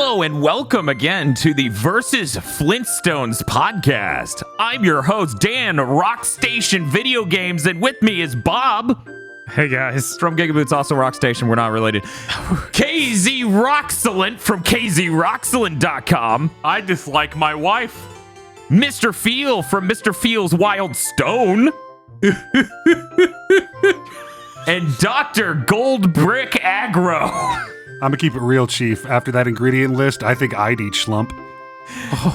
Hello and welcome again to the Versus Flintstones podcast. I'm your host, Dan, Rockstation Video Games, and with me is Bob. Hey guys. From GigaBoots, also Rockstation, we're not related. KZ Roxcellent from KZRoxcellent.com. I dislike my wife. Mr. Feel from Mr. Feel's Wild Stone. And Dr. Gold Brick Aggro. I'm gonna keep it real, Chief. After that ingredient list, I think I'd eat Schlump.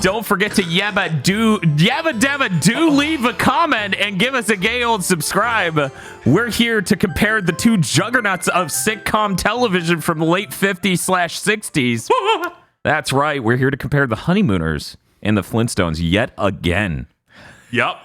Don't forget to yabba dabba do leave a comment and give us a gay old subscribe. We're here to compare the two juggernauts of sitcom television from the late 50s/60s. That's right, we're here to compare the Honeymooners and the Flintstones yet again. Yep.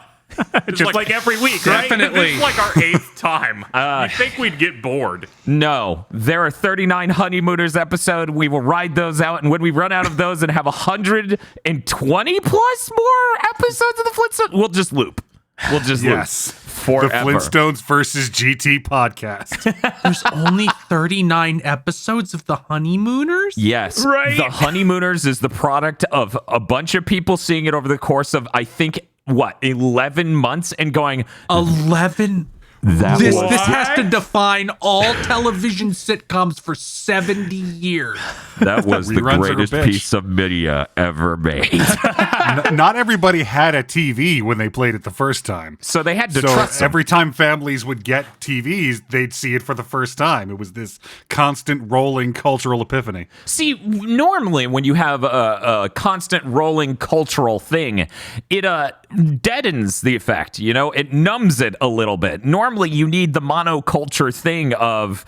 Just like every week, right? Definitely. This is like our 8th time. You'd think we'd get bored. No, there are 39 Honeymooners episodes. We will ride those out, and when we run out of those and have 120 plus more episodes of the Flintstones, we'll just loop. We'll just loop forever. The Flintstones versus GT podcast. There's only 39 episodes of the Honeymooners? Yes. Right. The Honeymooners is the product of a bunch of people seeing it over the course of, I think, 11 months and going 11. This has to define all television sitcoms for 70 years. That was the Reruns greatest are a bitch. piece of media ever made. Not everybody had a TV when they played it the first time. So they had to So trust them. every time families would get TVs, they'd see it for the first time. It was this constant rolling cultural epiphany. See, normally when you have a constant rolling cultural thing, it deadens the effect, you know? It numbs it a little bit. Normally you need the monoculture thing of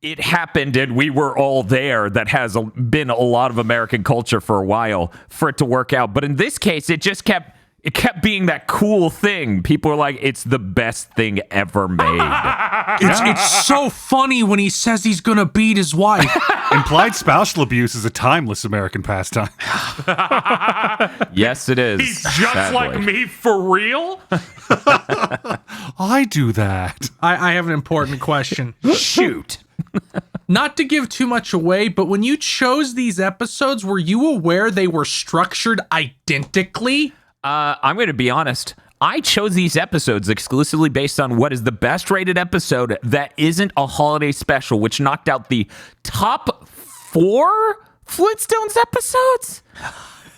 it happened and we were all there that has been a lot of American culture for a while for it to work out. But in this case, it just kept being that cool thing. People are like, it's the best thing ever made. It's so funny when he says he's going to beat his wife. Implied spousal abuse is a timeless American pastime. Yes, it is. He's just sadly. like me for real? I do that. I have an important question. Shoot. Not to give too much away, but when you chose these episodes, were you aware they were structured identically? I'm going to be honest. I chose these episodes exclusively based on what is the best rated episode that isn't a holiday special, which knocked out the top 4 Flintstones episodes.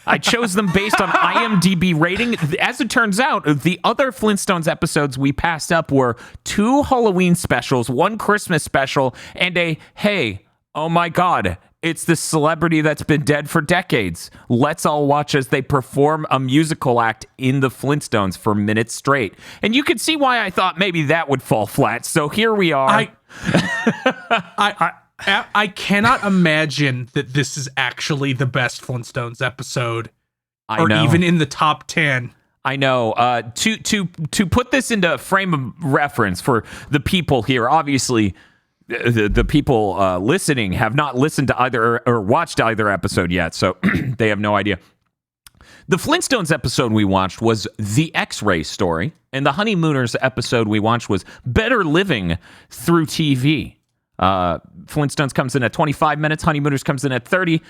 I chose them based on IMDb rating. As it turns out, the other Flintstones episodes we passed up were 2 Halloween specials, 1 Christmas special, and a, hey, oh my God, it's the celebrity that's been dead for decades. Let's all watch as they perform a musical act in the Flintstones for minutes straight. And you can see why I thought maybe that would fall flat. So here we are. I cannot imagine that this is actually the best Flintstones episode, or even in the top 10. I know. To put this into a frame of reference for the people here, obviously, the people listening have not listened to either or watched either episode yet, so they have no idea. The Flintstones episode we watched was The X-Ray Story, and the Honeymooners episode we watched was Better Living Through TV. Flintstones comes in at 25 minutes, Honeymooners comes in at 30.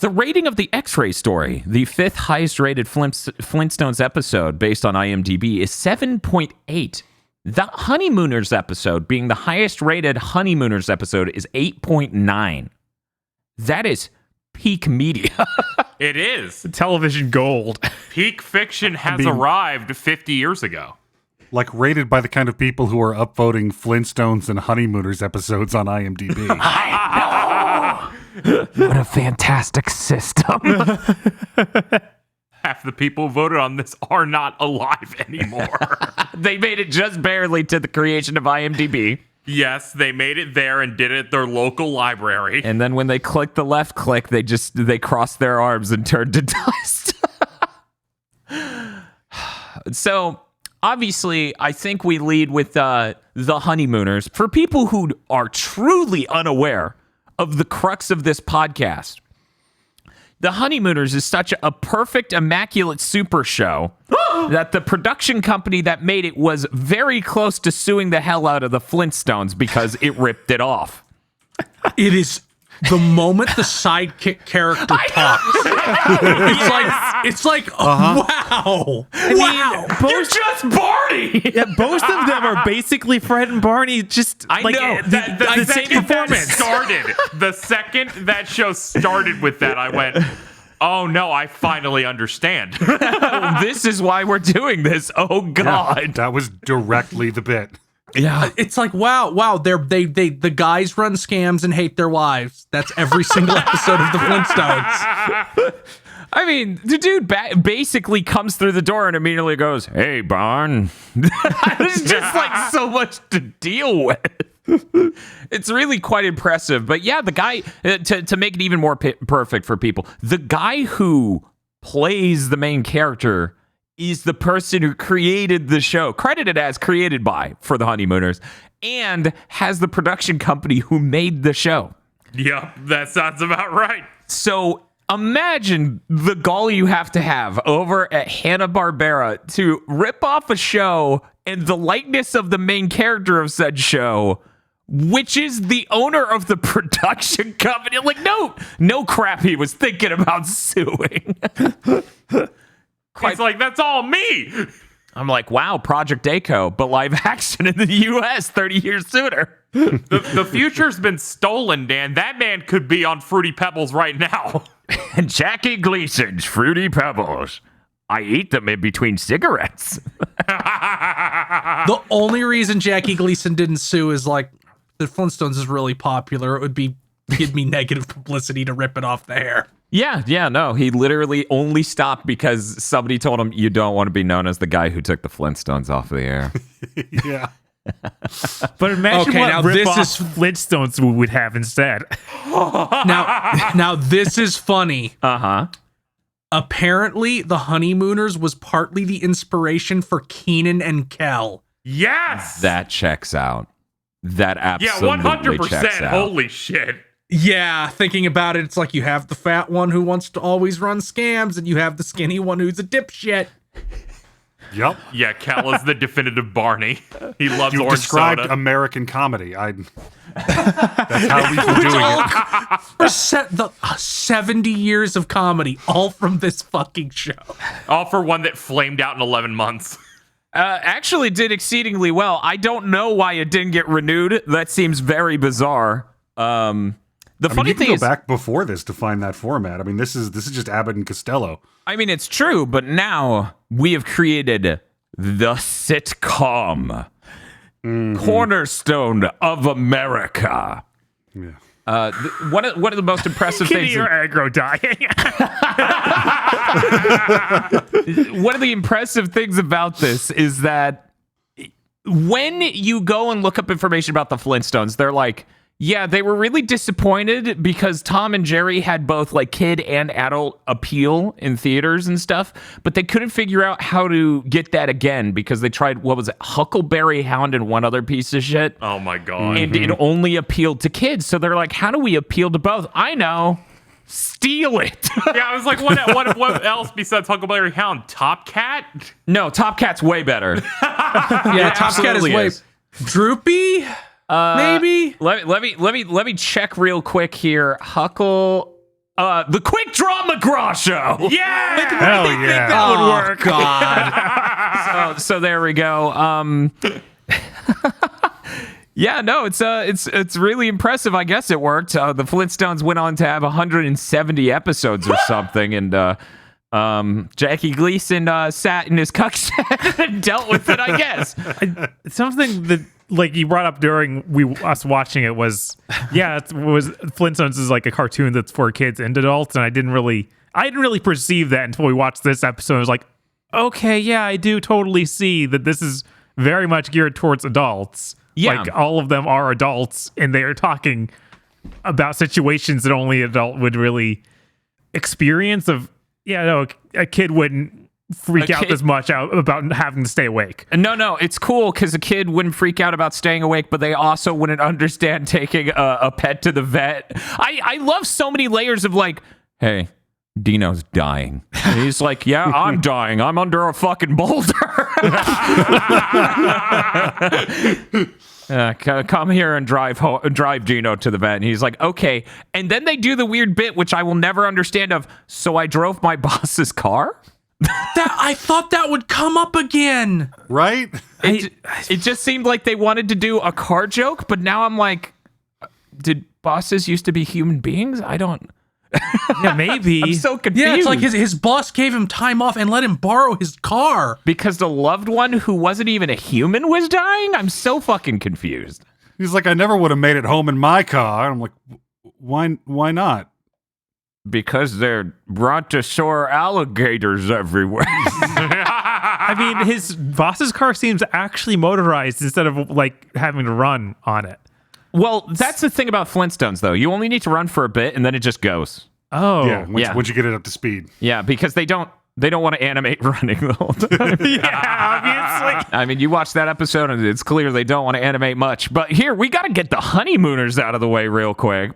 The rating of The X-Ray Story, the 5th highest rated Flintstones episode based on IMDb, is 7.8. The Honeymooners episode, being the highest rated Honeymooners episode, is 8.9. That is peak media. It is. Television gold. Peak fiction has arrived 50 years ago. Like rated by the kind of people who are upvoting Flintstones and Honeymooners episodes on IMDb. What a fantastic system. Half the people who voted on this are not alive anymore. They made it just barely to the creation of IMDb. Yes, they made it there and did it at their local library. And then when they clicked the left click, they crossed their arms and turned to dust. So, obviously, I think we lead with the Honeymooners. For people who are truly unaware of the crux of this podcast, The Honeymooners is such a perfect, immaculate super show that the production company that made it was very close to suing the hell out of the Flintstones because it ripped it off. It is the moment the sidekick character talks, it's like wow. You're just Barney. Yeah, both of them are basically Fred and Barney. Just I know. the same performance. The second that show started with that, I went, oh no, I finally understand. This is why we're doing this. Oh God. Yeah, that was directly the bit. Yeah. It's like wow. The guys run scams and hate their wives. That's every single episode of the Flintstones. I mean, the dude basically comes through the door and immediately goes, "Hey, Barn." It's just like so much to deal with. It's really quite impressive. But yeah, the guy, to make it even more perfect for people, the guy who plays the main character is the person who created the show, credited as created by for the Honeymooners, and has the production company who made the show. Yep, that sounds about right. So imagine the gall you have to have over at Hanna-Barbera to rip off a show and the likeness of the main character of said show, which is the owner of the production company. Like, no crap, he was thinking about suing. It's like, that's all me. I'm like, wow, Project Daco, but live action in the U.S. 30 years sooner. The future's been stolen, Dan. That man could be on Fruity Pebbles right now. And Jackie Gleason's Fruity Pebbles. I eat them in between cigarettes. The only reason Jackie Gleason didn't sue is like the Flintstones is really popular. It would give me negative publicity to rip it off the hair. Yeah, no. He literally only stopped because somebody told him, you don't want to be known as the guy who took the Flintstones off the air. Yeah. But imagine Okay, now what this rip-off is- Flintstones we would have instead. Now this is funny. Uh-huh. Apparently, the Honeymooners was partly the inspiration for Keenan and Kel. Yes. That checks out. That Yeah, absolutely checks 100%. out. Holy shit. Yeah, thinking about it, it's like you have the fat one who wants to always run scams, and you have the skinny one who's a dipshit. Yep. Yeah, Cal is the definitive Barney. He loves You orange described soda. American comedy. That's how we've been doing it. For 70 years of comedy, all from this fucking show. All for one that flamed out in 11 months. Actually did exceedingly well. I don't know why it didn't get renewed. That seems very bizarre. The funny you can thing go is, back before this to find that format. I mean, this is just Abbott and Costello. I mean, it's true, but now we have created the sitcom cornerstone of America. Yeah. One of the most impressive Can things. hear aggro dying. One of the impressive things about this is that when you go and look up information about the Flintstones, they're like, yeah, they were really disappointed because Tom and Jerry had both like kid and adult appeal in theaters and stuff, but they couldn't figure out how to get that again because they tried, what was it, Huckleberry Hound and one other piece of shit. Oh my God. And it only appealed to kids. So they're like, how do we appeal to both? I know. Steal it. Yeah, I was like, what else besides Huckleberry Hound? Top Cat? No, Top Cat's way better. Yeah, Top Cat is absolutely way is. Droopy. Maybe. Let me check real quick here. The Quick Draw McGraw Show. Yeah! Hell yeah. That would Oh, work. God. So there we go. Yeah, no, it's really impressive. I guess it worked. The Flintstones went on to have 170 episodes or something, and Jackie Gleason sat in his cuck shed and dealt with it. I guess. Something that like you brought up during us watching it was Flintstones is like a cartoon that's for kids and adults, and I didn't really perceive that until we watched this episode. I was like, okay, yeah, I do totally see that this is very much geared towards adults. Yeah. Like all of them are adults, and they are talking about situations that only an adult would really experience. A kid wouldn't freak out as much about having to stay awake. No, it's cool because a kid wouldn't freak out about staying awake, but they also wouldn't understand taking a pet to the vet. I love so many layers of like, hey, Dino's dying. And he's like, yeah, I'm dying. I'm under a fucking boulder. Come here and drive Gino to the vet. And he's like, okay. And then they do the weird bit, which I will never understand of, so I drove my boss's car? That I thought that would come up again. Right? It just seemed like they wanted to do a car joke, but now I'm like, did bosses used to be human beings? I don't... Yeah, maybe. I'm so confused. Yeah, it's like his boss gave him time off and let him borrow his car. Because the loved one who wasn't even a human was dying? I'm so fucking confused. He's like, I never would have made it home in my car. I'm like, why not? Because they're brontosaur alligators everywhere. I mean, his boss's car seems actually motorized instead of like having to run on it. Well, that's the thing about Flintstones, though. You only need to run for a bit, and then it just goes. Oh, Yeah, once you get it up to speed. Yeah, because they don't want to animate running the whole time. yeah, obviously. I mean, you watch that episode, and it's clear they don't want to animate much. But here, we got to get the Honeymooners out of the way real quick.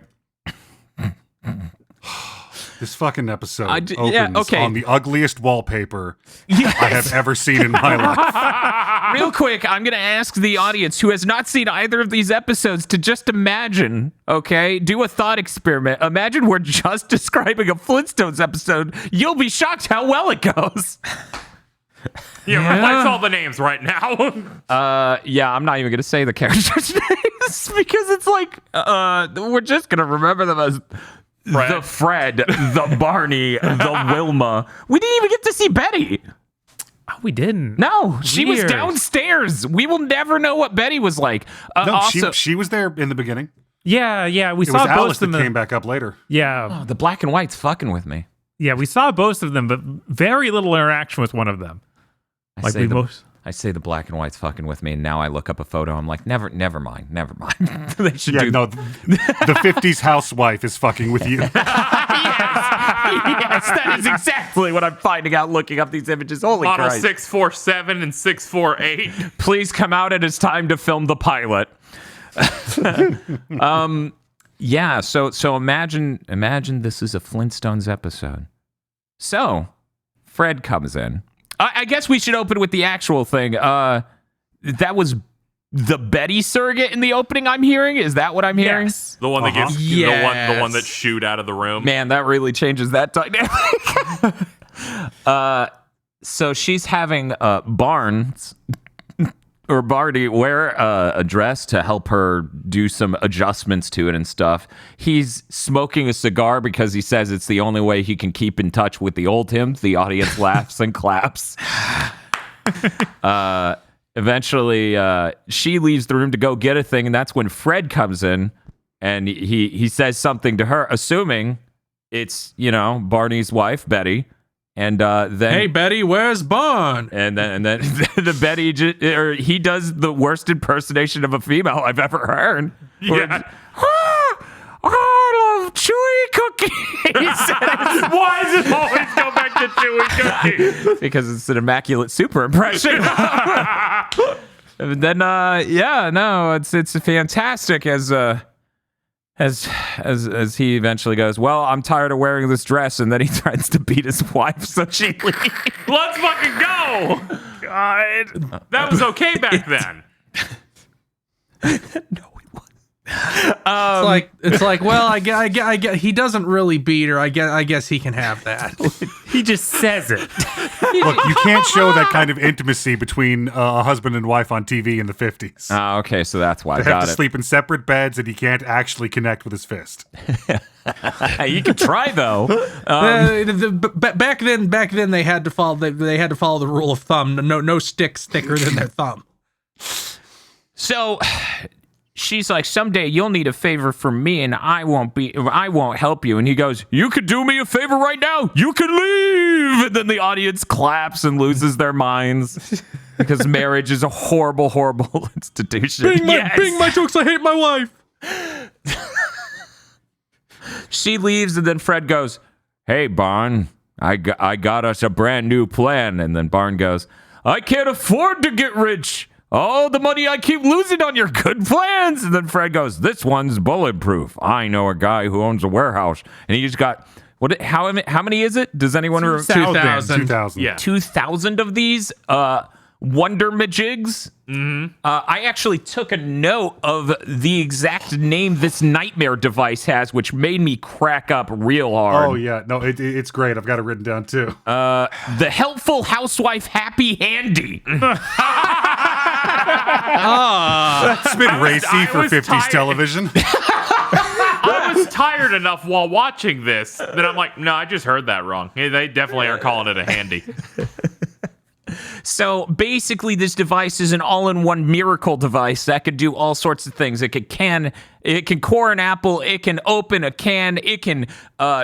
This fucking episode opens yeah, okay. on the ugliest wallpaper I have ever seen in my life. Real quick, I'm going to ask the audience who has not seen either of these episodes to just imagine, okay? Do a thought experiment. Imagine we're just describing a Flintstones episode. You'll be shocked how well it goes. Yeah, replace all the names right now. Yeah, I'm not even going to say the characters' names because it's like, we're just going to remember them as... The Fred, the Barney, the Wilma. We didn't even get to see Betty. Oh, we didn't. No, she was Weird. downstairs. We will never know what Betty was like. No, Also, she was there in the beginning. Yeah, we It was saw Alice both of that them. came back up later. Yeah, the black and white's fucking with me. yeah, we saw both of them, but very little interaction with one of them. I say the black and white's fucking with me, and now I look up a photo. I'm like, never mind. They should Yeah, do. no, the 50s housewife is fucking with you. Yes, that is exactly what I'm finding out looking up these images. Holy Model Christ! 647 and 648. Please come out. It is time to film the pilot. Yeah. So imagine this is a Flintstones episode. So Fred comes in. I guess we should open with the actual thing. That was the Betty surrogate in the opening. I'm hearing. Is that what I'm hearing? Yes. The one that gets Yes. the one that shoot out of the room. Man, that really changes that dynamic. So she's having Barnes or Barney wear a dress to help her do some adjustments to it and stuff. He's smoking a cigar because he says it's the only way he can keep in touch with the old him. The audience laughs and claps. Eventually, she leaves the room to go get a thing, and that's when Fred comes in, and he says something to her, assuming it's, Barney's wife, Betty. And then, Hey Betty, where's Barn? and then the Betty, he does the worst impersonation of a female I've ever heard. Yeah. I love chewy cookies. Why does it always go back to chewy cookies? Because it's an immaculate super impression. And then, it's fantastic as he eventually goes, well, I'm tired of wearing this dress, and then he threatens to beat his wife, so she leaves. Let's fucking go. God, that was okay back then. It's like, well, I get he doesn't really beat her. I guess he can have that. He just says it. Look, you can't show that kind of intimacy between a husband and wife on TV in the 50s. Oh, okay, so that's why. They have Got to it. sleep in separate beds, and he can't actually connect with his fist. You can try, though. Back then they had to follow the rule of thumb. No sticks thicker than their thumb. So she's like, someday you'll need a favor from me, and I won't help you. And he goes, you could do me a favor right now. You can leave. And then the audience claps and loses their minds because marriage is a horrible, horrible institution. Bing my jokes. I hate my wife. She leaves, and then Fred goes, hey, Barn, I got us a brand new plan. And then Barn goes, I can't afford to get rich. Oh, the money I keep losing on your good plans. And then Fred goes, this one's bulletproof. I know a guy who owns a warehouse. And he's got, how many is it? Does anyone remember? 2,000. 2,000. Yeah. 2,000 of these Wondermajigs. I actually took a note of the exact name this nightmare device has, which made me crack up real hard. Oh yeah, no, it's great. I've got it written down too. The helpful housewife happy handy. It's been racy for 50s tired. television. I was tired enough while watching this that I'm like, no, I just heard that wrong. They definitely are calling it a handy. So basically, this device is an all-in-one miracle device that can do all sorts of things. It can core an apple, it can open a can, it can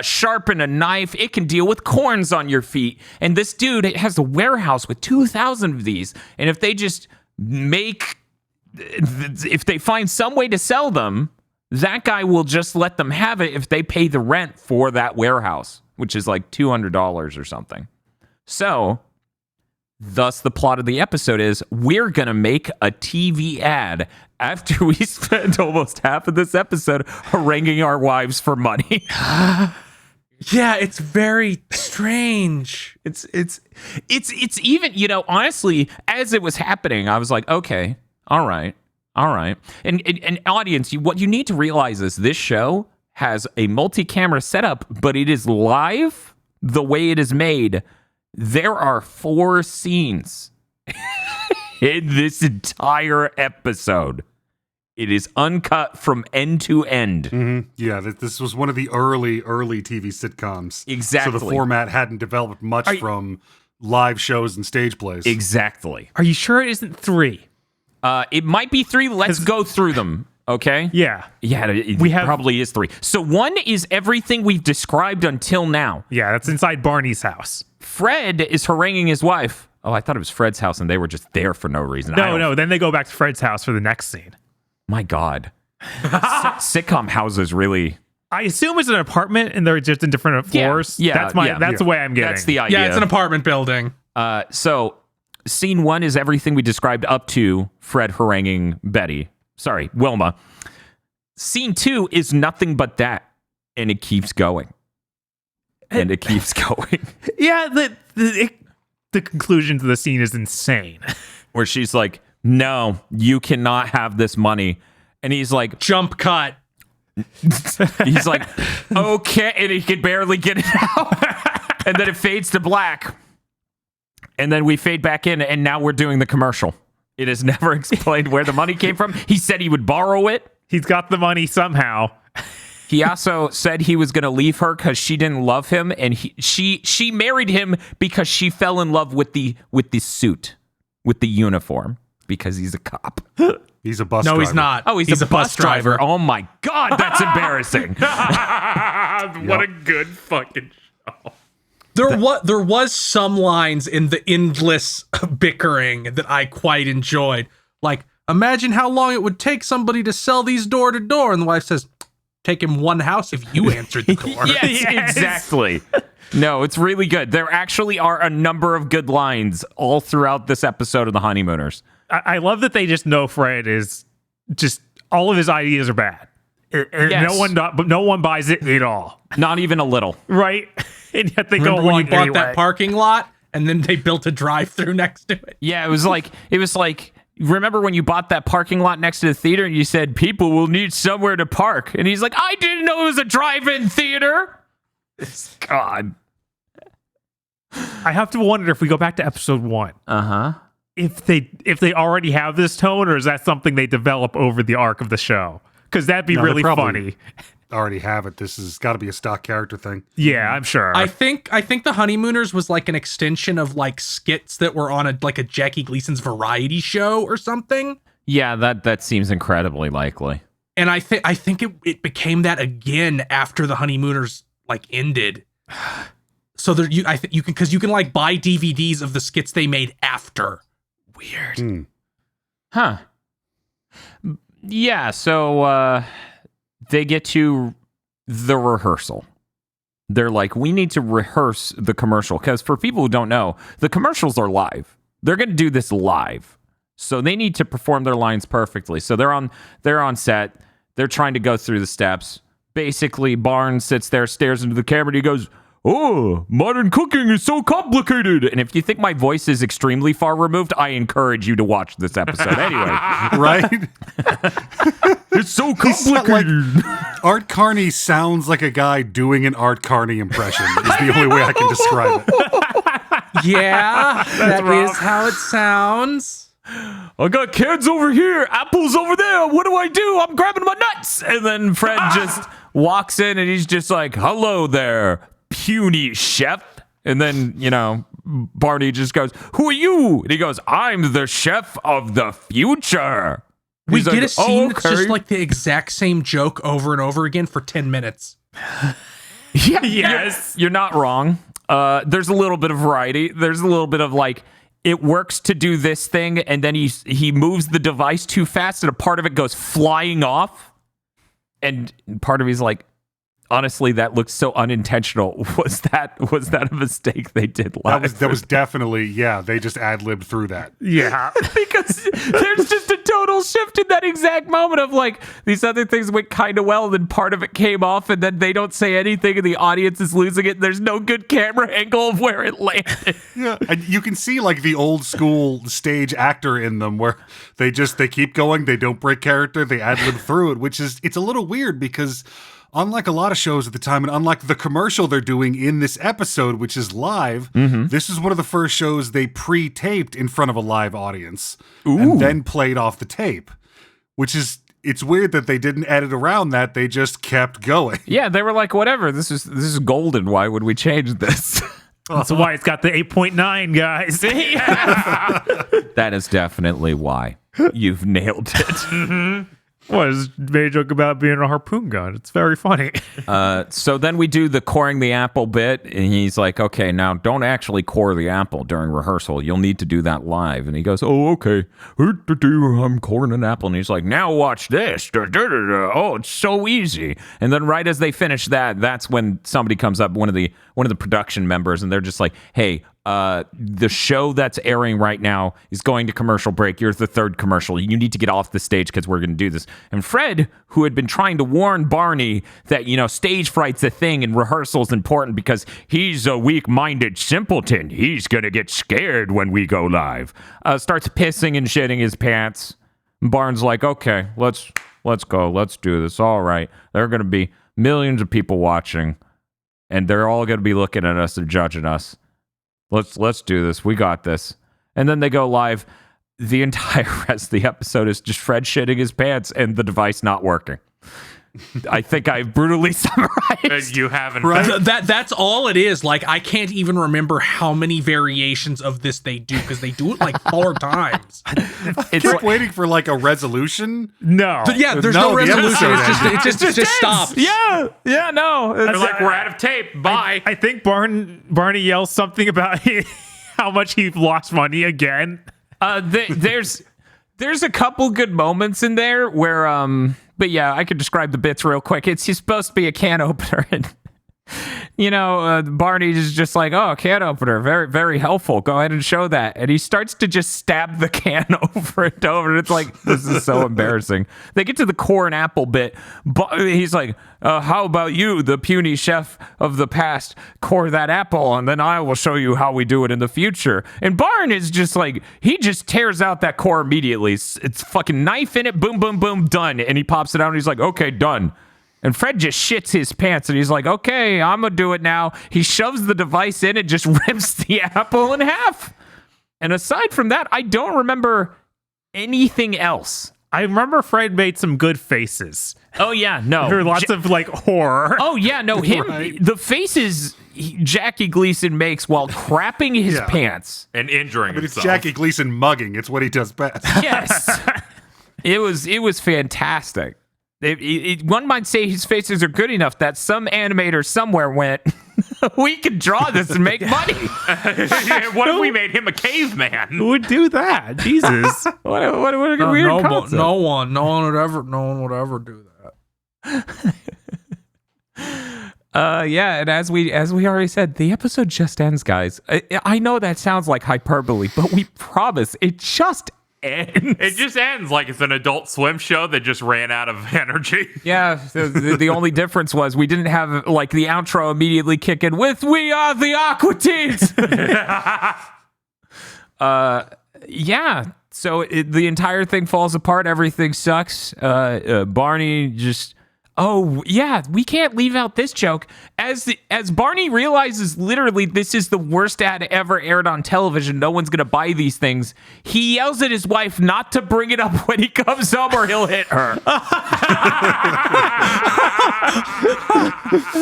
sharpen a knife, it can deal with corns on your feet. And this dude has a warehouse with 2,000 of these. And if they just if they find some way to sell them, that guy will just let them have it if they pay the rent for that warehouse, which is like $200 or something. So thus, the plot of the episode is we're going to make a TV ad after we spend almost half of this episode haranguing our wives for money. Yeah, it's very strange. It's even, honestly, as it was happening, I was like, okay, all right. And audience, what you need to realize is this show has a multi-camera setup, but it is live the way it is made. There are 4 scenes in this entire episode. It is uncut from end to end. Yeah, this was one of the early TV sitcoms. Exactly. So the format hadn't developed much from live shows and stage plays. Exactly. Are you sure it isn't 3? It might be 3. Let's go through them. Okay. Yeah. Yeah. It probably is 3. So 1 is everything we've described until now. Yeah, that's inside Barney's house. Fred is haranguing his wife. Oh, I thought it was Fred's house and they were just there for no reason. No. Then they go back to Fred's house for the next scene. My God. Sitcom houses really. I assume it's an apartment and they're just in different floors. Yeah, that's the way I'm getting. That's the idea. Yeah, it's an apartment building. So scene 1 is everything we described up to Fred haranguing Wilma. Scene 2 is nothing but that. And it keeps going. And it keeps going. Yeah, the conclusion to the scene is insane. Where she's like, no, you cannot have this money. And he's like, Jump cut. he's like, okay. And he can barely get it out. And then it fades to black. And then we fade back in. And now we're doing the commercial. It is never explained where the money came from. He said he would borrow it. He's got the money somehow. He also said he was going to leave her because she didn't love him. And she married him because she fell in love with the suit, with the uniform, because he's a cop. He's a bus driver. No, he's not. Oh, he's a bus driver. Oh my God, that's embarrassing. What a good fucking show. There was some lines in the endless bickering that I quite enjoyed. Like, imagine how long it would take somebody to sell these door to door. And the wife says, take him one house if you answered the door. Yes, exactly. No, it's really good. There actually are a number of good lines all throughout this episode of The Honeymooners. I love that they just know Fred is just all of his ideas are bad. And Yes. no one buys it at all. Not even a little. Right? And yet they Remember go when along you bought anyway. that parking lot and then they built a drive-through next to it? Yeah, it was like, remember when you bought that parking lot next to the theater and you said, people will need somewhere to park. And he's like, I didn't know it was a drive-in theater. God. I have to wonder if we go back to episode 1. Uh-huh. If they already have this tone, or is that something they develop over the arc of the show? Because that'd be No, they really probably funny. Already have it. This has got to be a stock character thing. Yeah, I'm sure. I think the Honeymooners was like an extension of like skits that were on a Jackie Gleason's variety show or something. Yeah, that seems incredibly likely. And I think it became that again after the Honeymooners like ended. So there you can like buy DVDs of the skits they made after. Weird. Huh. Yeah, so they get to the rehearsal. They're like, we need to rehearse the commercial, because for people who don't know, the commercials are live. They're going to do this live. So they need to perform their lines perfectly. So they're on set. They're trying to go through the steps. Basically, Barnes sits there, stares into the camera, and he goes, oh, modern cooking is so complicated. And if you think my voice is extremely far removed, I encourage you to watch this episode anyway. Right? It's so complicated. Art Carney sounds like a guy doing an Art Carney impression, is the only way I can describe it. Yeah, that is how it sounds. I got kids over here, apples over there. What do? I'm grabbing my nuts. And then Fred just walks in and he's just like, hello there, puny chef. And then, Barney just goes, who are you? And he goes, I'm the chef of the future. We He's get like, a scene "Oh, that's okay." just like the exact same joke over and over again for 10 minutes. Yeah, Yes. you're not wrong. There's a little bit of variety. There's a little bit of like, it works to do this thing, and then he moves the device too fast, and a part of it goes flying off. And part of me's like, honestly, that looks so unintentional. Was that a mistake they did live? That was definitely, yeah, they just ad-libbed through that. Yeah. Because there's just a total shift in that exact moment of like, these other things went kind of well, and then part of it came off, and then they don't say anything, and the audience is losing it. There's no good camera angle of where it landed. Yeah, and you can see like the old school stage actor in them where they keep going, they don't break character, they ad-lib through it, it's a little weird because unlike a lot of shows at the time, and unlike the commercial they're doing in this episode, which is live, this is one of the first shows they pre-taped in front of a live audience and then played off the tape, it's weird that they didn't edit around that. They just kept going. Yeah, they were like, whatever, this is golden. Why would we change this? That's why it's got the 8.9, guys. That is definitely why. You've nailed it. Well, I made a joke about being a harpoon gun. It's very funny. So then we do the coring the apple bit, and he's like, okay, now don't actually core the apple during rehearsal. You'll need to do that live. And he goes, oh, okay. I'm coring an apple. And he's like, now watch this. Oh, it's so easy. And then right as they finish that, that's when somebody comes up, one of the production members, and they're just like, hey, the show that's airing right now is going to commercial break. You're the third commercial. You need to get off the stage because we're going to do this. And Fred, who had been trying to warn Barney that, stage fright's a thing and rehearsal's important because he's a weak-minded simpleton. He's going to get scared when we go live. Starts pissing and shitting his pants. Barnes like, okay, let's go. Let's do this. All right. There are going to be millions of people watching, and they're all going to be looking at us and judging us. Let's do this. We got this. And then they go live. The entire rest of the episode is just Fred shitting his pants and the device not working. I think I brutally summarized. You haven't. Right. That's all it is. Like, I can't even remember how many variations of this they do because they do it like 4 times. It's Kept waiting for like a resolution. No. Yeah, there's No, no the resolution. episode It just stops. yeah, no. They're like, we're out of tape. Bye. I think Barney yells something about how much he lost money again. There's a couple good moments in there where but yeah, I could describe the bits real quick. It's supposed to be a can opener, and Barney is just like, oh, can opener, very, very helpful. Go ahead and show that. And he starts to just stab the can over and over. And it's like, this is so embarrassing. They get to the corn apple bit, but he's like, how about you, the puny chef of the past, core that apple, and then I will show you how we do it in the future. And Barn is just like, he just tears out that core immediately. It's fucking knife in it, boom, boom, boom, done. And he pops it out and he's like, okay, done. And Fred just shits his pants and he's like, okay, I'm going to do it now. He shoves the device in and just rips the apple in half. And aside from that, I don't remember anything else. I remember Fred made some good faces. Oh, yeah, no. There were lots of like horror. Oh, yeah, no. The faces Jackie Gleason makes while crapping his pants. And injuring But it's himself. Jackie Gleason mugging. It's what he does best. Yes. It was fantastic. One might say his faces are good enough that some animator somewhere went, we could draw this and make money. What if we made him a caveman? Who would do that? Jesus. What a weird concept. No one would ever do that. Yeah, and as we already said, the episode just ends, guys. I know that sounds like hyperbole, but we promise it just ends. It just ends like it's an Adult Swim show that just ran out of energy. Yeah, the only difference was we didn't have like the outro immediately kick in with "We are the Aqua Teens." Yeah. So the entire thing falls apart. Everything sucks. Barney just. Oh yeah, we can't leave out this joke. As Barney realizes, literally, this is the worst ad ever aired on television. No one's gonna buy these things. He yells at his wife not to bring it up when he comes home, or he'll hit her.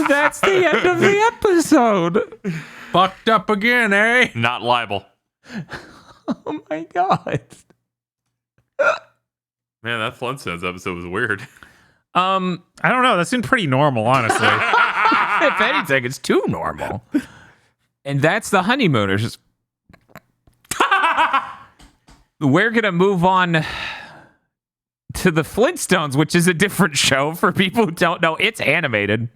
That's the end of the episode. Fucked up again, eh? Not liable. Oh my god. Man, that Flintstones episode was weird. I don't know. That seemed pretty normal, honestly. If anything, it's too normal. And that's the Honeymooners. We're going to move on to the Flintstones, which is a different show for people who don't know. It's animated.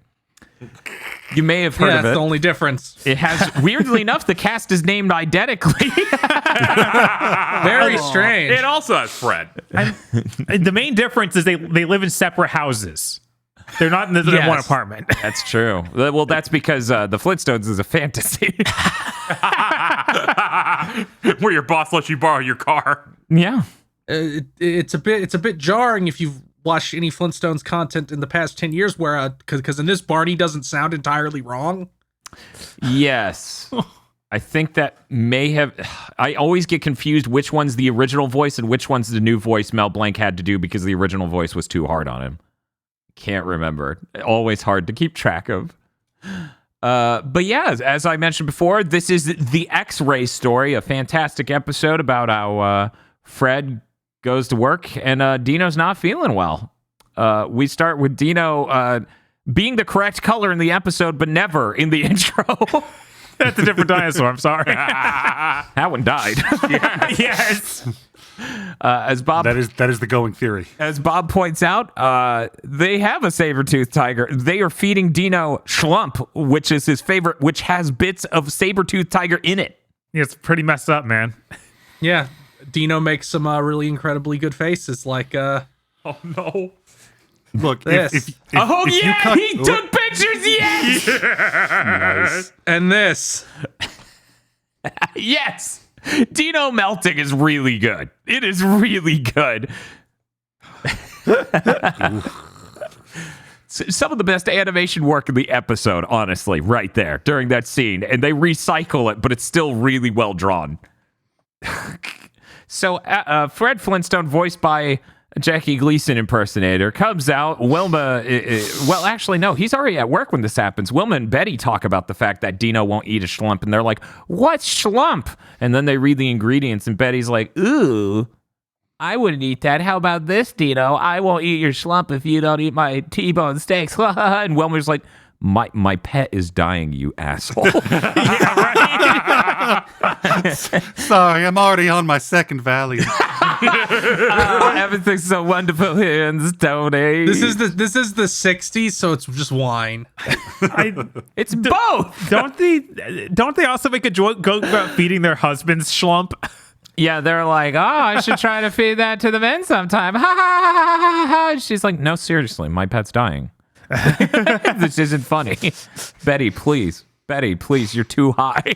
You may have heard of That's it. the only difference. It has, weirdly enough, the cast is named identically. Very strange. It also has Fred. The main difference is they live in separate houses. They're not in Yes. one apartment. That's true. Well, that's because the Flintstones is a fantasy. Where your boss lets you borrow your car. Yeah. It's a bit jarring if you've watched any Flintstones content in the past 10 years where because in this Barney doesn't sound entirely wrong. Yes. I think that may have. I always get confused which one's the original voice and which one's the new voice Mel Blanc had to do because the original voice was too hard on him. Can't remember. Always hard to keep track of. But yeah, as I mentioned before, this is the X-Ray story, a fantastic episode about how Fred goes to work and Dino's not feeling well. We start with Dino being the correct color in the episode, but never in the intro. That's a different dinosaur. I'm sorry. That one died. Yes. As Bob That is the going theory. As Bob points out, they have a saber-toothed tiger. They are feeding Dino Schlump, which is his favorite, which has bits of saber-toothed tiger in it. It's pretty messed up, man. Yeah. Dino makes some really incredibly good faces like Oh no. Look, This. if Oh if you yeah, cut- he took pictures, yes! Nice. and this. Yes! Dino melting is really good. It is really good. Some of the best animation work in the episode, honestly, right there, during that scene. And they recycle it, but it's still really well drawn. So, Fred Flintstone, voiced by Jackie Gleason impersonator, comes out. Wilma, well, actually, no, he's already at work when this happens. Wilma and Betty talk about the fact that Dino won't eat a schlump, and they're like, "What's schlump?" And then they read the ingredients, and Betty's like, "Ooh, I wouldn't eat that. How about this, Dino? I won't eat your schlump if you don't eat my T-bone steaks." And Wilma's like, My pet is dying, you asshole. Sorry, I'm already on my second Valium. Everything's so wonderful here in the Stone Age. This is the 60s, so it's just wine. It's both. Don't they also make a joke about feeding their husbands schlump? Yeah, they're like, "Oh, I should try to feed that to the men sometime." Ha ha ha ha ha ha. She's like, "No, seriously, my pet's dying. This isn't funny." Betty, please, you're too high.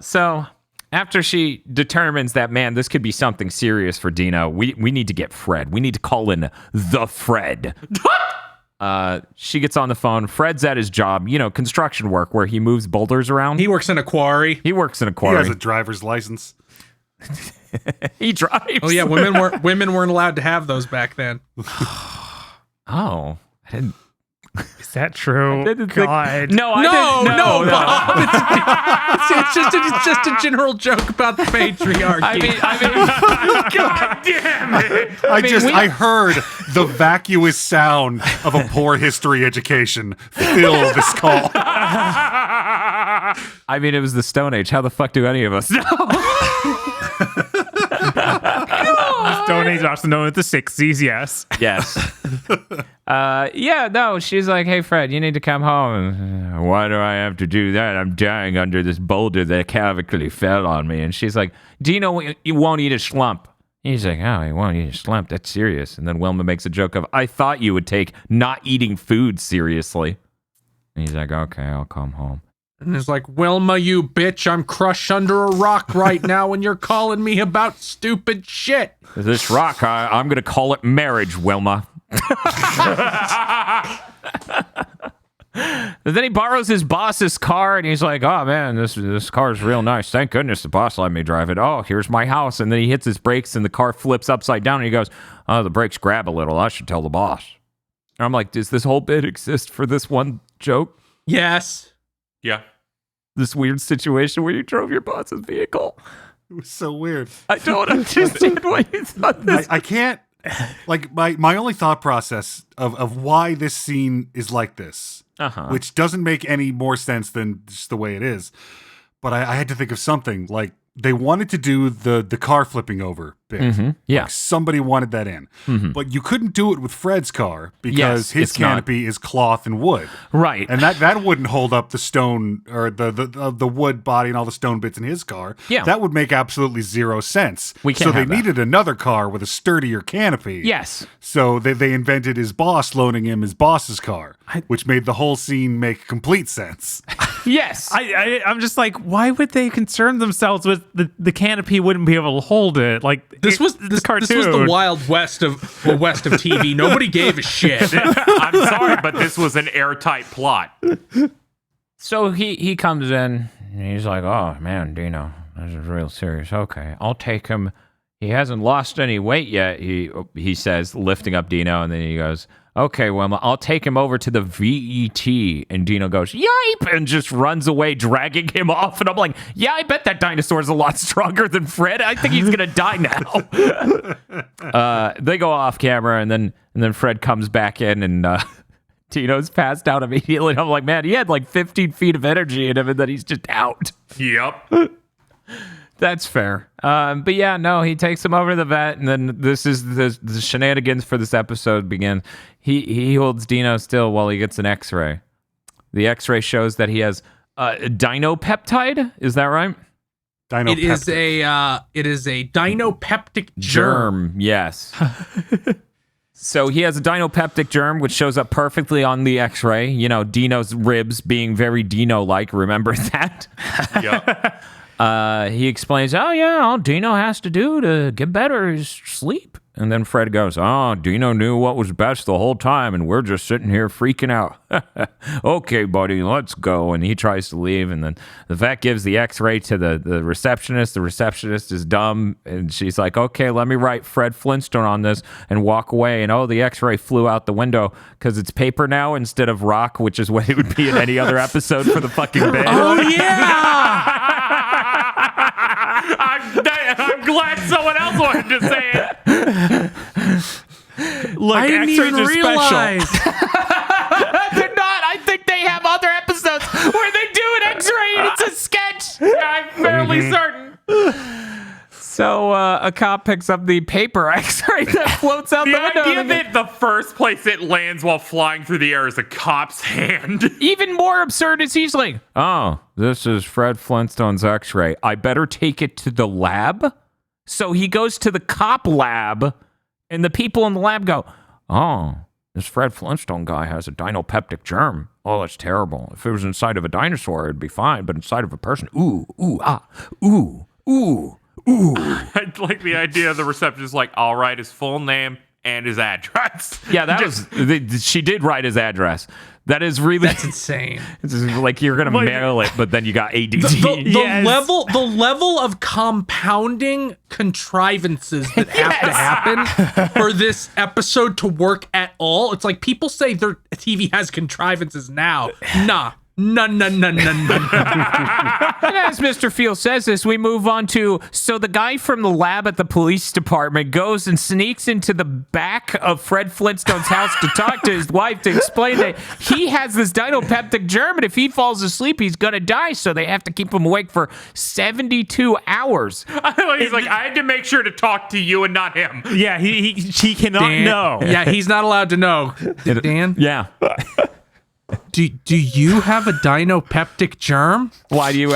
So after she determines that, man, this could be something serious for Dino, we need to get Fred. We need to call in the Fred. She gets on the phone. Fred's at his job, construction work where he moves boulders around. He works in a quarry. He works in a He quarry. has a driver's license. He drives. Oh yeah, women weren't allowed to have those back then. Oh, I didn't. Is that true? didn't think- God. No, I No, didn't. no, Bob. It's just a general joke about the patriarchy. I mean, God damn it! I heard the vacuous sound of a poor history education fill this call. I mean, it was the Stone Age. How the fuck do any of us know? Stone Age, also known as the 60s, yes. Yes. Yeah, no, she's like, hey, Fred, you need to come home. Why do I have to do that? I'm dying under this boulder that cavically fell on me. And she's like, Dino, you won't eat a slump. He's like, oh, he won't eat a slump. That's serious. And then Wilma makes a joke of, I thought you would take not eating food seriously. And he's like, okay, I'll come home. And it's like, Wilma, you bitch, I'm crushed under a rock right now and you're calling me about stupid shit. This rock, I'm going to call it marriage, Wilma. And then he borrows his boss's car and he's like, oh man, this car is real nice. Thank goodness the boss let me drive it. Oh, here's my house. And then he hits his brakes and the car flips upside down and he goes, oh, the brakes grab a little. I should tell the boss. And I'm like, does this whole bit exist for this one joke? Yes. Yeah. This weird situation where you drove your boss's vehicle. It was so weird. I don't understand why you thought this. I can't. Like my only thought process of why this scene is like this, which doesn't make any more sense than just the way it is. But I had to think of something like they wanted to do the car flipping over bit. Mm-hmm. Yeah. Like somebody wanted that in. Mm-hmm. But you couldn't do it with Fred's car because Yes, his it's not. canopy is cloth and wood. Right. And that wouldn't hold up the stone or the wood body and all the stone bits in his car. Yeah. That would make absolutely zero sense. We can't so they have that. needed another car with a sturdier canopy. Yes. So they invented his boss loaning him his boss's car, which made the whole scene make complete sense. Yes. I'm just like, why would they concern themselves with the canopy wouldn't be able to hold it? Like This was the Wild West of TV. Nobody gave a shit. I'm sorry, but this was an airtight plot. So he comes in and he's like, oh man, Dino, this is real serious. Okay, I'll take him. He hasn't lost any weight yet, he says, lifting up Dino, and then he goes, okay, well, I'll take him over to the VET. And Dino goes, yipe, and just runs away, dragging him off. And I'm like, yeah, I bet that dinosaur's a lot stronger than Fred. I think he's going to die now. They go off camera, and then Fred comes back in, and Dino's passed out immediately. And I'm like, man, he had like 15 feet of energy in him, and then he's just out. Yep. That's fair. But yeah, no, he takes him over to the vet, and then this is the shenanigans for this episode begin. He holds Dino still while he gets an X-ray. The X-ray shows that he has dinopeptide. Is that right? It is a dinopeptic germ. Yes. So he has a dinopeptic germ, which shows up perfectly on the X-ray. You know, Dino's ribs being very Dino-like. Remember that? Yep. He explains, oh yeah, all Dino has to do to get better is sleep. And then Fred goes, oh, Dino knew what was best the whole time, and we're just sitting here freaking out. Okay, buddy, let's go. And he tries to leave, and then the vet gives the X-ray to the receptionist. The receptionist is dumb, and she's like, okay, let me write Fred Flintstone on this and walk away. And oh, the X-ray flew out the window because it's paper now instead of rock, which is what it would be in any other episode for the fucking band. Oh yeah! I'm glad someone else wanted to say it. look, I didn't X-rays even are realize. They're not. I think they have other episodes where they do an X-ray and it's a sketch. I'm fairly certain. So a cop picks up the paper X-ray that floats out the The window. idea and then- that the first place it lands while flying through the air is a cop's hand. Even more absurd is he's like, oh, this is Fred Flintstone's X-ray. I better take it to the lab. So he goes to the cop lab, and the people in the lab go, oh, this Fred Flintstone guy has a dinopeptic germ. Oh, that's terrible. If it was inside of a dinosaur, it'd be fine, but inside of a person, ooh, ooh. I like the idea of the receptionist like, I'll write his full name and his address. Yeah, she did write his address. That is really That's insane. it's just like you're gonna mail it, but then you got ADD. The level of compounding contrivances that have to happen for this episode to work at all. It's like people say their TV has contrivances now. Nah, No. And as Mr. Field says this, we move on to, so the guy from the lab at the police department goes and sneaks into the back of Fred Flintstone's house to talk to his wife to explain that he has this dinopeptic germ, and if he falls asleep, he's going to die, so they have to keep him awake for 72 hours. He's like, I had to make sure to talk to you and not him. Yeah, he cannot know. Yeah, he's not allowed to know. Dan, Yeah. do you have a dinopeptic germ? Why do you...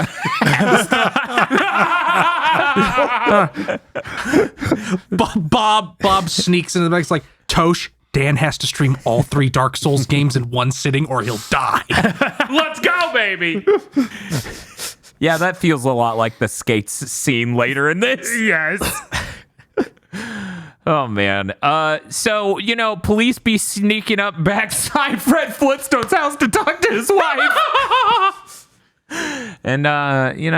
Bob sneaks into the back. He's like, Tosh, Dan has to stream all 3 Dark Souls games in one sitting or he'll die. Let's go, baby. Yeah, that feels a lot like the skates scene later in this. Yes. Oh, man. So, police be sneaking up backside Fred Flintstone's house to talk to his wife. And,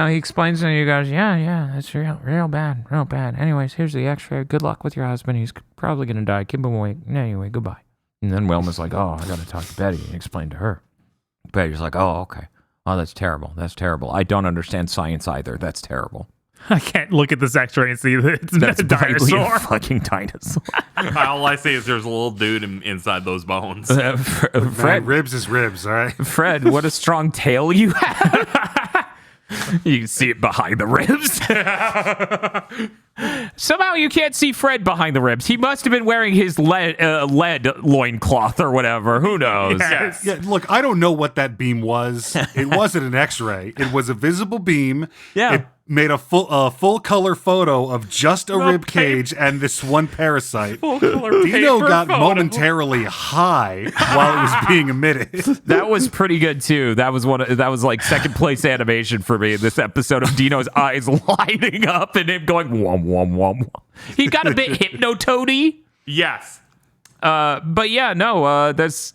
he explains and he goes, yeah, that's real bad. Anyways, here's the x-ray. Good luck with your husband. He's probably going to die. Keep him awake. Anyway, goodbye. And then Wilma's like, oh, I got to talk to Betty and explain to her. Betty's like, oh, okay. Oh, that's terrible. I don't understand science either. That's terrible. I can't look at this X-ray and see that it's That's a dinosaur. a fucking dinosaur. All I see is there's a little dude inside those bones. Fred, Ribs is ribs, all right? Fred, what a strong tail you have. You can see it behind the ribs. Somehow you can't see Fred behind the ribs. He must have been wearing his lead loincloth or whatever. Who knows? Yes. Yeah, look, I don't know what that beam was. It wasn't an X-ray. It was a visible beam. Yeah. It made a full color photo of just a rib cage and this one parasite. Dino got momentarily high while it was being emitted. That was pretty good too. That was like second place animation for me in this episode of Dino's eyes lighting up and him going wom wom wom. He got a bit hypnotoady. Yes. But yeah, no, that's.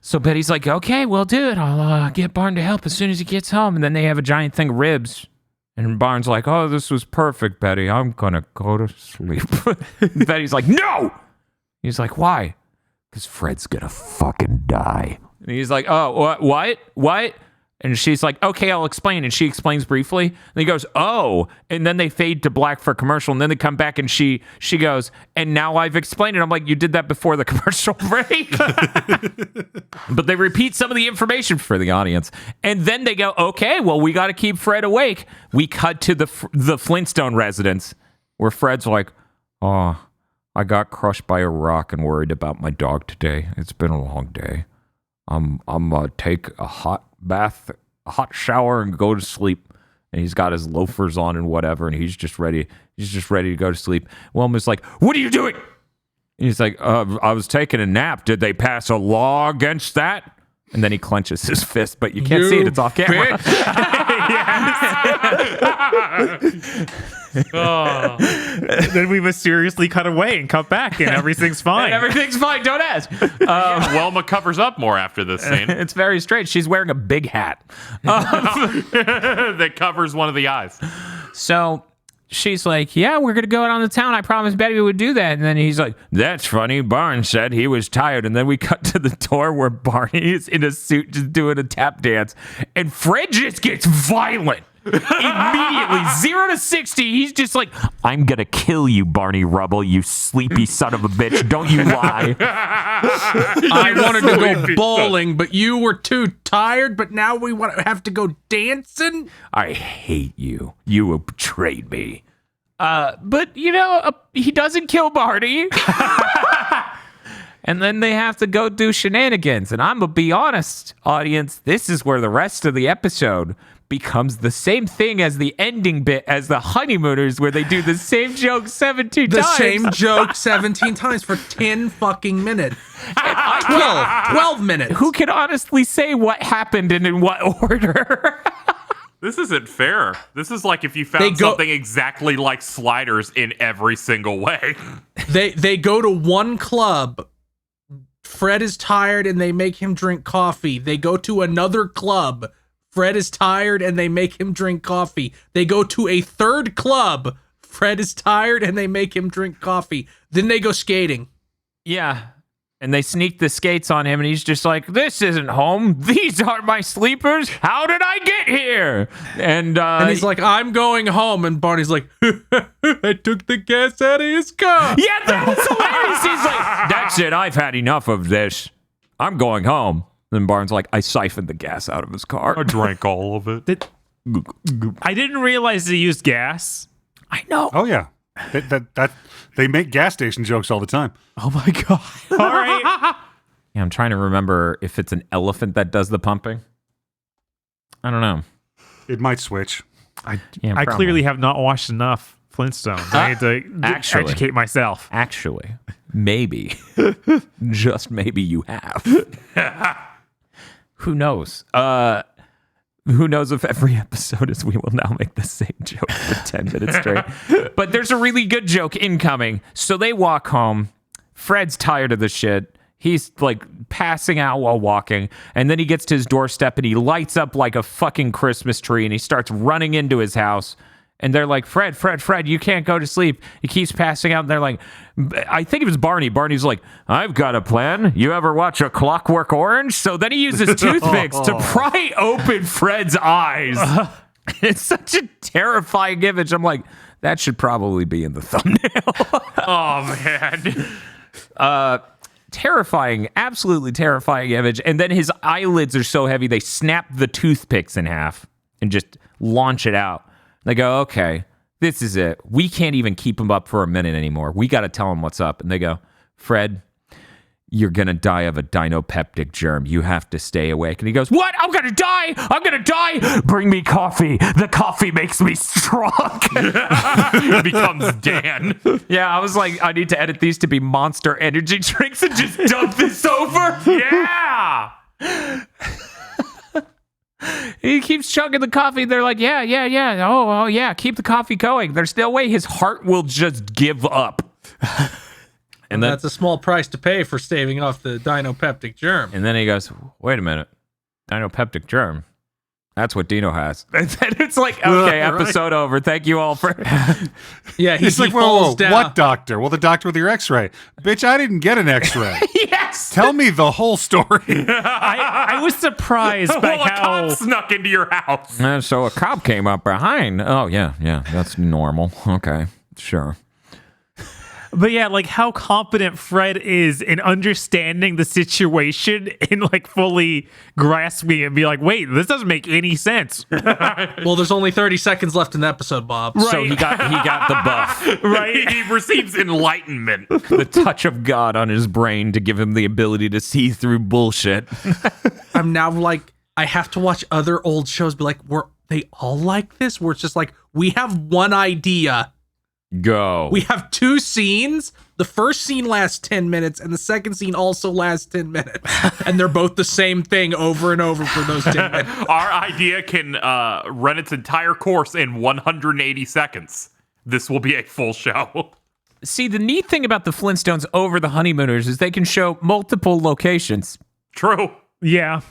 So Betty's like, okay, well, dude, I'll get Barn to help as soon as he gets home. And then they have a giant thing of ribs. And Barn's like, oh, this was perfect, Betty. I'm going to go to sleep. Betty's like, no! He's like, why? Because Fred's going to fucking die. And he's like, oh, what? And she's like, okay, I'll explain. And she explains briefly. And he goes, oh. And then they fade to black for a commercial. And then they come back and she goes, and now I've explained it. I'm like, you did that before the commercial break. But they repeat some of the information for the audience. And then they go, okay, well, we got to keep Fred awake. We cut to the Flintstone residence where Fred's like, oh, I got crushed by a rock and worried about my dog today. It's been a long day. I'm take a hot bath, a hot shower, and go to sleep. And he's got his loafers on and whatever, and he's just ready to go to sleep. Wilma's like, what are you doing? And he's like, I was taking a nap. Did they pass a law against that? And then he clenches his fist, but you can't see it. It's off camera. Oh. Then we mysteriously cut away and cut back, and everything's fine. And everything's fine. Don't ask. Wilma covers up more after this scene. It's very strange. She's wearing a big hat. That covers one of the eyes. So she's like, yeah, we're going to go out on the town. I promised Betty we would do that. And then he's like, that's funny. Barney said he was tired. And then we cut to the door where Barney is in a suit just doing a tap dance. And Fred just gets violent. Immediately, 0 to 60, he's just like, I'm gonna kill you, Barney Rubble, you sleepy son of a bitch. Don't you lie. I wanted to go bowling, but you were too tired, but now we have to go dancing? I hate you. You have betrayed me. But, he doesn't kill Barney. And then they have to go do shenanigans. And I'm going to be honest, audience, this is where the rest of the episode becomes the same thing as the ending bit as the Honeymooners, where they do the same joke 17 times. The same joke 17 times for 10 fucking minutes. 12 minutes. Who can honestly say what happened and in what order? This isn't fair. This is like if you found something exactly like Sliders in every single way. They go to one club. Fred is tired and they make him drink coffee. They go to another club. Fred is tired and they make him drink coffee. They go to a third club. Fred is tired and they make him drink coffee. Then they go skating. Yeah. And they sneak the skates on him, and he's just like, "This isn't home. These aren't my sleepers. How did I get here?" And he's like, "I'm going home." And Barney's like, "I took the gas out of his car." "Yeah, that was hilarious." He's like, "That's it. I've had enough of this. I'm going home." Then Barnes like, "I siphoned the gas out of his car. I drank all of it." I didn't realize they used gas. I know. Oh yeah, that they make gas station jokes all the time. Oh my god! All right. Yeah, I'm trying to remember if it's an elephant that does the pumping. I don't know. It might switch. I probably. clearly have not watched enough Flintstones. I need to actually. educate myself. Actually, maybe, just maybe you have. Who knows? Who knows if every episode is we will now make the same joke for 10 minutes straight. But there's a really good joke incoming. So they walk home. Fred's tired of the shit. He's like passing out while walking. And then he gets to his doorstep and he lights up like a fucking Christmas tree and he starts running into his house. And they're like, Fred, you can't go to sleep. He keeps passing out. And they're like, I think it was Barney. Barney's like, "I've got a plan. You ever watch A Clockwork Orange?" So then he uses toothpicks to pry open Fred's eyes. It's such a terrifying image. I'm like, that should probably be in the thumbnail. Oh man. Terrifying, absolutely terrifying image. And then his eyelids are so heavy, they snap the toothpicks in half and just launch it out. They go, "Okay, this is it. We can't even keep him up for a minute anymore. We got to tell him what's up." And they go, "Fred, you're going to die of a dinopeptic germ. You have to stay awake." And he goes, "What? I'm going to die. I'm going to die. Bring me coffee. The coffee makes me strong." It becomes Dan. Yeah, I was like, I need to edit these to be Monster energy drinks and just dump this over. Yeah. He keeps chugging the coffee. They're like, yeah. Oh, yeah. Keep the coffee going. There's no way his heart will just give up. And then, that's a small price to pay for staving off the dinopeptic germ. and then he goes, "Wait a minute. Dinopeptic germ. That's what Dino has." And then it's like, okay, Right. episode over. Thank you all for... Yeah, It's he like, falls whoa, down. what doctor? Well, the doctor with your X-ray. Bitch, I didn't get an X-ray. Yes! Tell me the whole story. I was surprised by Well, a how cop snuck into your house. So a cop came up behind. Oh, yeah. That's normal. Okay, sure. But yeah, like how competent Fred is in understanding the situation and like fully grasping it and be like, "Wait, this doesn't make any sense." Well, there's only 30 seconds left in the episode, Bob. So he got the buff. Right? He receives enlightenment. The touch of God on his brain to give him the ability to see through bullshit. I'm now like, I have to watch other old shows, be like, were they all like this? Where it's just like, we have one idea. Go. We have two scenes. The first scene lasts 10 minutes, and the second scene also lasts 10 minutes. And they're both the same thing over and over for those 10 minutes. Our idea can run its entire course in 180 seconds. This will be a full show. See, the neat thing about the Flintstones over the Honeymooners is they can show multiple locations. True. Yeah.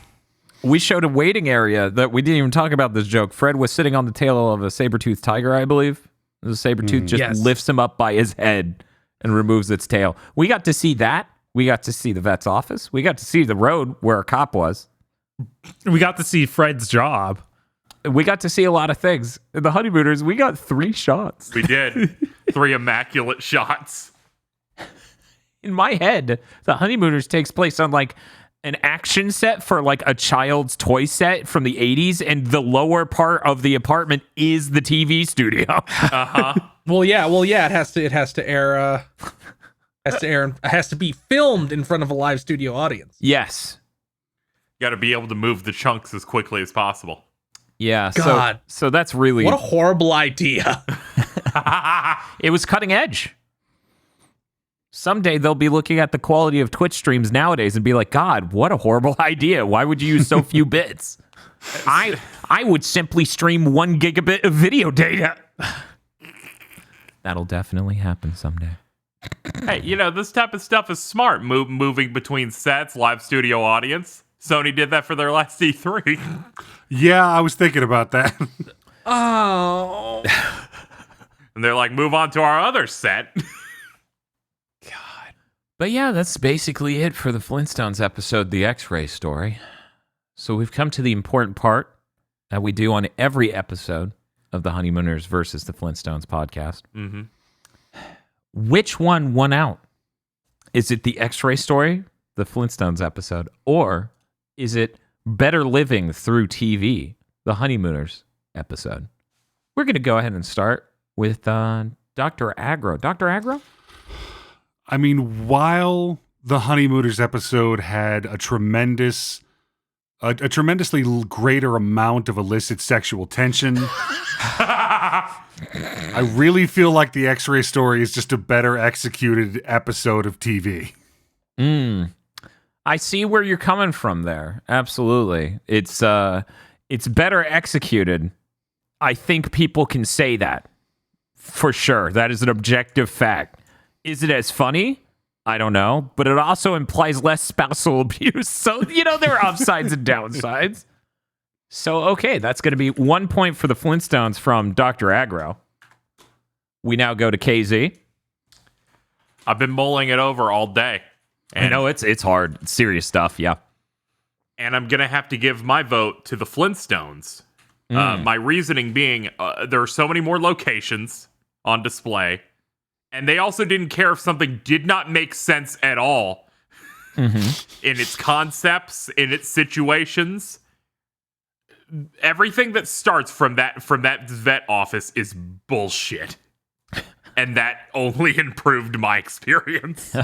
We showed a waiting area that we didn't even talk about this joke. Fred was sitting on the tail of a saber-toothed tiger, I believe. The saber-tooth just Yes. lifts him up by his head and removes its tail. We got to see that. We got to see the vet's office. We got to see the road where a cop was. We got to see Fred's job. We got to see a lot of things. In the Honeymooners, we got 3 shots. We did. 3 immaculate shots. In my head, the Honeymooners takes place on like an action set for like a child's toy set from the 80s, and the lower part of the apartment is the TV studio. Well, yeah. It has to air. It has to be filmed in front of a live studio audience. Yes. Got to be able to move the chunks as quickly as possible. Yeah. God. So that's really... What a horrible idea. It was cutting edge. Someday they'll be looking at the quality of Twitch streams nowadays and be like, God, what a horrible idea. Why would you use so few bits? I would simply stream 1 gigabit of video data. That'll definitely happen someday. Hey, this type of stuff is smart. Moving between sets, live studio audience. Sony did that for their last E3. Yeah, I was thinking about that. Oh. And they're like, move on to our other set. But yeah, that's basically it for the Flintstones episode, The X-Ray Story. So we've come to the important part that we do on every episode of the Honeymooners versus the Flintstones podcast. Mm-hmm. Which one won out? Is it The X-Ray Story, the Flintstones episode, or is it Better Living Through TV, the Honeymooners episode? We're going to go ahead and start with Dr. Agro. Dr. Agro? I mean, while the Honeymooners episode had a tremendously greater amount of illicit sexual tension, I really feel like the X-Ray Story is just a better executed episode of TV. I see where you're coming from there. Absolutely. It's better executed. I think people can say that. For sure. That is an objective fact. Is it as funny? I don't know. But it also implies less spousal abuse. So, there are upsides and downsides. So, okay, that's going to be 1 point for the Flintstones from Dr. Agro. We now go to KZ. I've been mulling it over all day. I know it's hard. It's serious stuff, yeah. And I'm going to have to give my vote to the Flintstones. My reasoning being there are so many more locations on display. And they also didn't care if something did not make sense at all in its concepts, in its situations. Everything that starts from that vet office is bullshit. And that only improved my experience.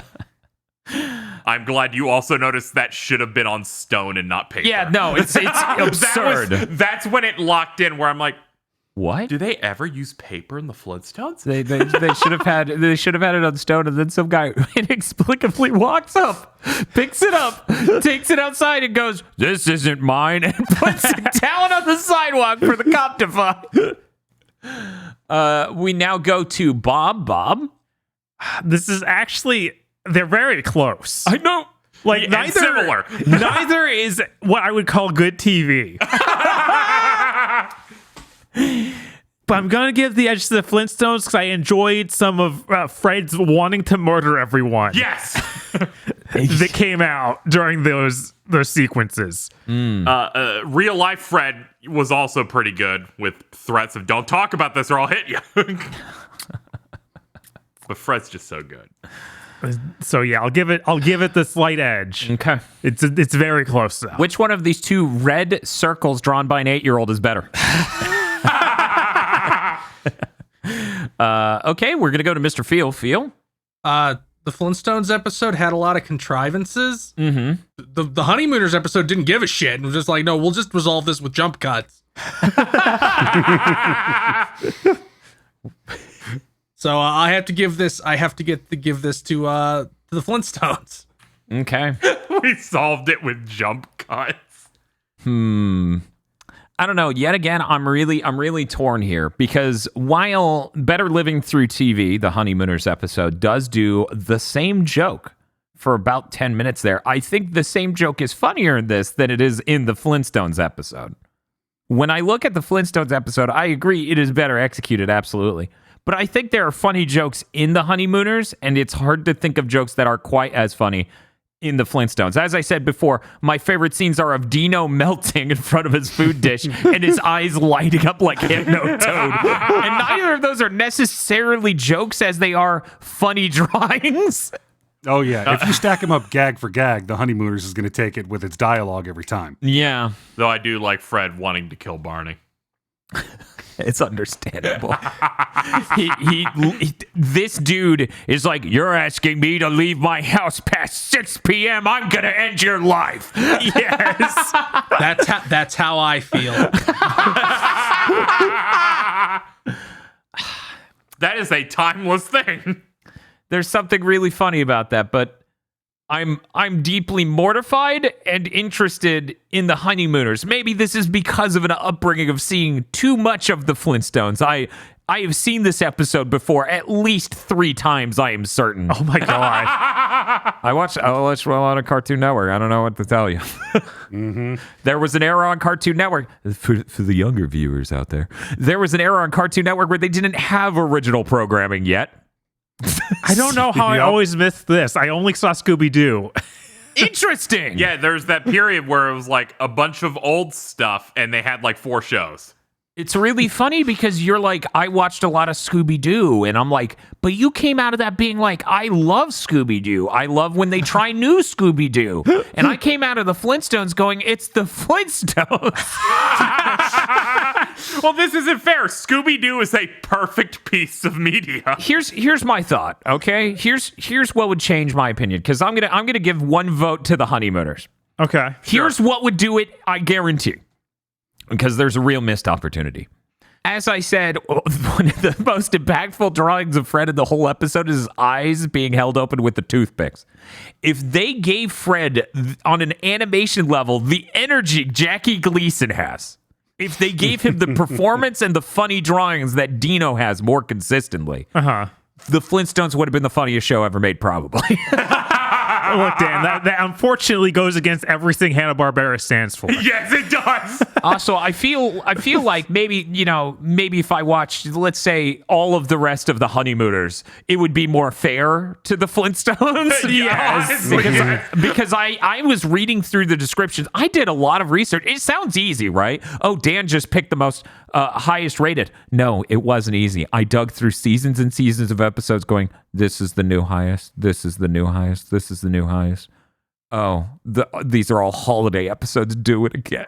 I'm glad you also noticed that should have been on stone and not paper. Yeah, no, it's absurd. That's when it locked in where I'm like, what? do they ever use paper in the Flintstones? They should have had it on stone, and then some guy inexplicably walks up, picks it up, takes it outside, and goes, "This isn't mine," and puts it down on the sidewalk for the cop to find. We now go to Bob. Bob, This is actually, they're very close. I know. Like, And similar. neither is what I would call good TV. But I'm going to give the edge to the Flintstones because I enjoyed some of Fred's wanting to murder everyone. Yes. That came out during those sequences. Real life Fred was also pretty good with threats of "Don't talk about this or I'll hit you." But Fred's just so good. So yeah, I'll give it the slight edge. Okay. It's very close though. Which one of these two red circles drawn by an 8-year-old is better? Okay, we're gonna go to Mr. Feel. Feel. The Flintstones episode had a lot of contrivances. The Honeymooners episode didn't give a shit and was just like, no, we'll just resolve this with jump cuts. So I have to give this. Give this to the Flintstones. Okay. We solved it with jump cuts. I don't know. Yet again, I'm really torn here because while Better Living Through TV, the Honeymooners episode, does do the same joke for about 10 minutes there, I think the same joke is funnier in this than it is in the Flintstones episode. When I look at the Flintstones episode, I agree it is better executed, absolutely. But I think there are funny jokes in the Honeymooners, and it's hard to think of jokes that are quite as funny in the Flintstones. As I said before, my favorite scenes are of Dino melting in front of his food dish and his eyes lighting up like Hypno Toad. And neither of those are necessarily jokes as they are funny drawings. Oh, yeah. If you stack them up gag for gag, the Honeymooners is going to take it with its dialogue every time. Yeah. Though I do like Fred wanting to kill Barney. It's understandable. This dude is like, you're asking me to leave my house past 6 p.m. I'm gonna end your life. Yes, That's how I feel. That is a timeless thing. there's something really funny about that, but I'm deeply mortified and interested in the Honeymooners. Maybe this is because of an upbringing of seeing too much of the Flintstones. I have seen this episode before at least 3 times, I am certain. Oh my god. I watched a lot of Cartoon Network. I don't know what to tell you. There was an era on Cartoon Network, for the younger viewers out there, there was an era on Cartoon Network where they didn't have original programming yet. I don't know how I Yep. always missed this. I only saw Scooby-Doo. Interesting. Yeah, there's that period where it was like a bunch of old stuff and they had like 4 shows. It's really funny because you're like, I watched a lot of Scooby-Doo, and I'm like, but you came out of that being like, I love Scooby-Doo. I love when they try new Scooby-Doo. And I came out of the Flintstones going, it's the Flintstones. Well, this isn't fair. Scooby-Doo is a perfect piece of media. Here's my thought, okay? Here's what would change my opinion, because I'm gonna give one vote to the Honeymooners. Okay. Here's what would do it, I guarantee. Because there's a real missed opportunity. As I said, one of the most impactful drawings of Fred in the whole episode is his eyes being held open with the toothpicks. If they gave Fred, on an animation level, the energy Jackie Gleason has, if they gave him the performance and the funny drawings that Dino has more consistently, the Flintstones would have been the funniest show ever made, probably. Look, Dan, that unfortunately goes against everything Hanna-Barbera stands for. Yes, it does. Also, I feel like maybe if I watched, let's say, all of the rest of the Honeymooners, it would be more fair to the Flintstones. Yes. Because I was reading through the descriptions. I did a lot of research. It sounds easy, right? Oh, Dan just picked the most highest rated. No, it wasn't easy. I dug through seasons and seasons of episodes going, this is the new highest. This is the new highest. This is the new highest. Oh, these are all holiday episodes. Do it again.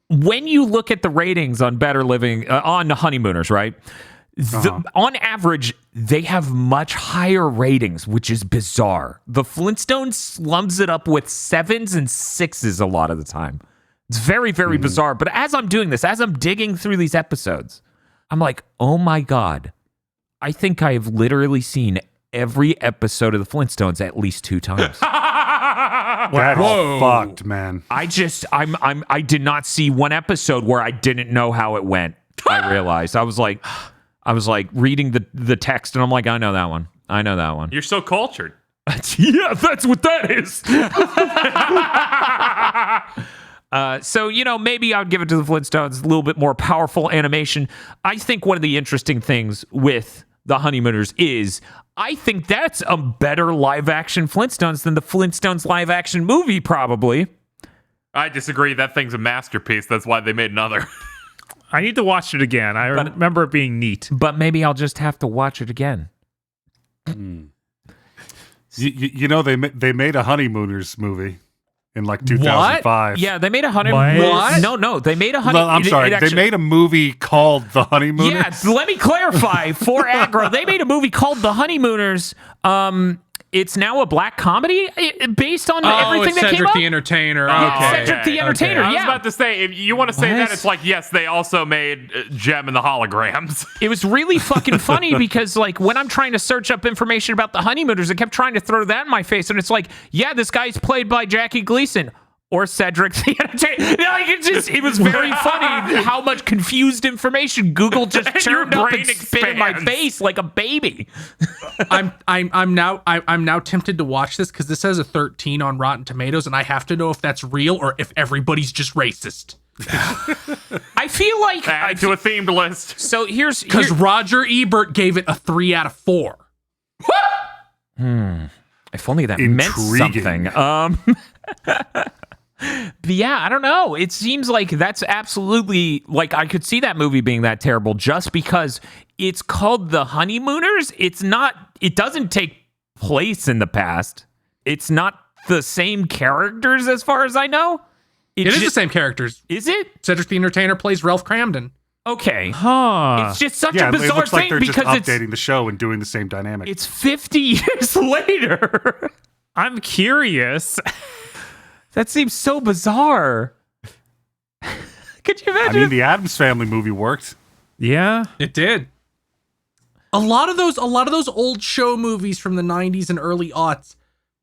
When you look at the ratings on Better Living, on Honeymooners, right? On average, they have much higher ratings, which is bizarre. The Flintstones slums it up with 7s and 6s a lot of the time. It's very, very bizarre. But as I'm doing this, as I'm digging through these episodes, I'm like, oh my God. I think I have literally seen every episode of the Flintstones at least 2 times. That's fucked, man. I did not see one episode where I didn't know how it went. I realized I was like reading the text and I'm like, I know that one. You're so cultured. Yeah, that's what that is. So, maybe I would give it to the Flintstones, a little bit more powerful animation. I think one of the interesting things with the Honeymooners is I think that's a better live-action Flintstones than the Flintstones live-action movie, probably. I disagree. That thing's a masterpiece. That's why they made another. I need to watch it again. I remember it being neat. But maybe I'll just have to watch it again. They made a Honeymooners movie in like 2005. What? Yeah, they made a Honeymooners. What? No, they made a Honeymooners. No, I'm sorry. They made a movie called The Honeymooners. Yeah, let me clarify for aggro. They made a movie called The Honeymooners. It's now a black comedy based on everything that Cedric came up. the Entertainer. Cedric the Entertainer. I was Yeah, about to say, if you want to say What? that, it's like, yes, they also made Gem and the Holograms. it was really fucking funny because like when I'm trying to search up information about the Honeymooners, it kept trying to throw that in my face, and it's like, yeah, this guy's played by Jackie Gleason. Or Cedric the Entertainer. Like it was very funny how much confused information Google just churned up and spit in my face like a baby. I'm now tempted to watch this because this has a 13 on Rotten Tomatoes, and I have to know if that's real or if everybody's just racist. I feel like Add it to a themed list. so here's Because Roger Ebert gave it a 3 out of 4. if only that Intriguing. meant something. But yeah, I don't know. It seems like that's absolutely like I could see that movie being that terrible just because it's called The Honeymooners. It doesn't take place in the past. It's not the same characters as far as I know. It is the same characters. Is it? Cedric the Entertainer plays Ralph Cramden. Okay. Huh. It's just such Yeah, a it bizarre looks like thing they're just because updating the show and doing the same dynamic. it's 50 years later. I'm curious. That seems so bizarre. Could you imagine? I mean, the Addams Family movie worked. Yeah. It did. A lot of those old show movies from the 90s and early aughts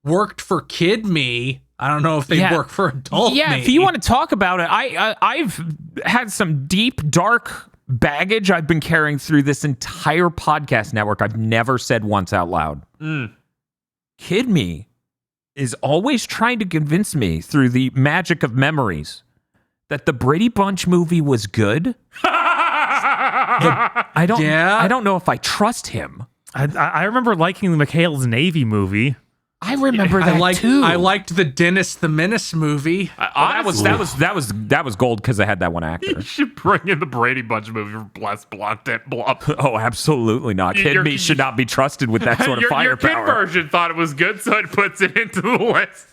worked for kid me. I don't know if they work for adult Yeah, me. if you want to talk about it, I've had some deep, dark baggage I've been carrying through this entire podcast network. I've never said once out loud. Kid me is always trying to convince me through the magic of memories that the Brady Bunch movie was good. I don't. Yeah. I don't know if I trust him. I remember liking the McHale's Navy movie. I remember that too. I liked the Dennis the Menace movie. That was gold because I had that one actor. You should bring in the Brady Bunch movie for Bless Blunt. Oh, absolutely not. Kid me should not be trusted with that sort of your firepower. kid version thought it was good, so it puts it into the list.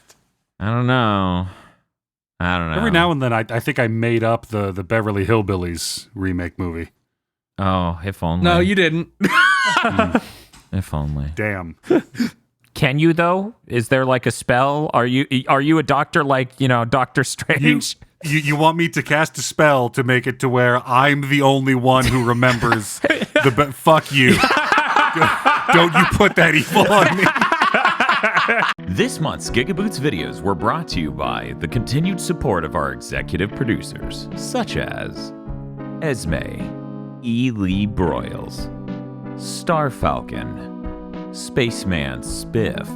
I don't know. Every now and then, I think I made up the Beverly Hillbillies remake movie. Oh, if only. No, you didn't. If only. Damn. Can you though? Is there like a spell? Are you a doctor like, Doctor Strange? You want me to cast a spell to make it to where I'm the only one who remembers fuck you. Don't you put that evil on me. This month's GigaBoots videos were brought to you by the continued support of our executive producers, such as Esme, E. Lee Broyles, Star Falcon, Spaceman Spiff,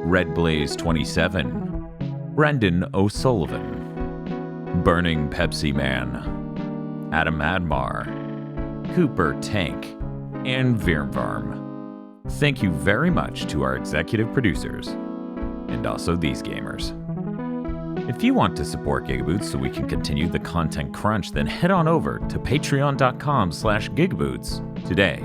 Red Blaze 27, Brendan O'Sullivan, Burning Pepsi Man, Adam Admar, Cooper Tank, and Virmvarm. Thank you very much to our executive producers, and also these gamers. If you want to support GigaBoots so we can continue the content crunch, then head on over to patreon.com/GigaBoots today.